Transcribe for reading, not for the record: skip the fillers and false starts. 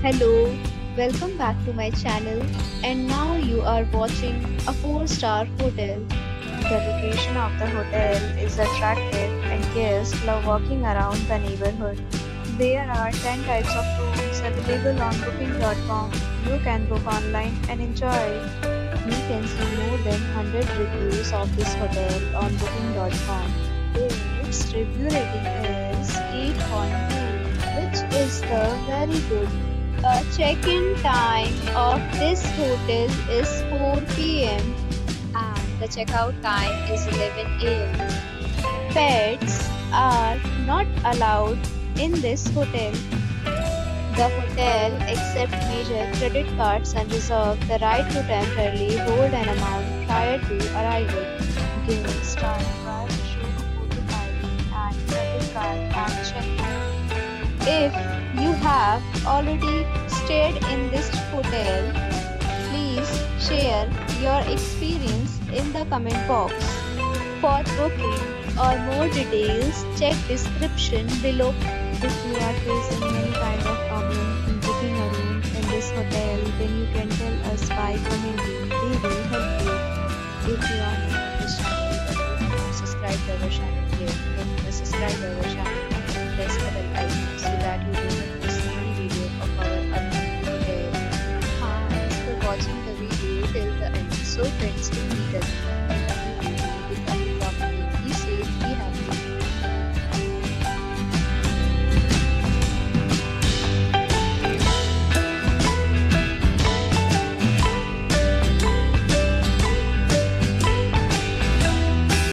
Hello, welcome back to my channel. And now you are watching a 4-star hotel. The location of the hotel is attractive and guests love walking around the neighborhood. There are 10 types of rooms available on booking.com. You can book online and enjoy it. You can see more than 100 reviews of this hotel on booking.com. Its review rating is 8.2, which is the very good. The check-in time of this hotel is 4 p.m. and the checkout time is 11 a.m. Pets are not allowed in this hotel. The hotel accepts major credit cards and reserves the right to temporarily hold an amount prior to arrival. Guests are required to show a photo ID and credit card at check-in. If you have already stayed in this hotel, please share your experience in the comment box. For booking or more details, check description below. If you are facing any kind of problem in booking a room in this hotel, then you can tell us by commenting. We will help you. If you are new to this channel, then you can subscribe to our channel here. When you subscribe to our channel, press the bell icon so that you will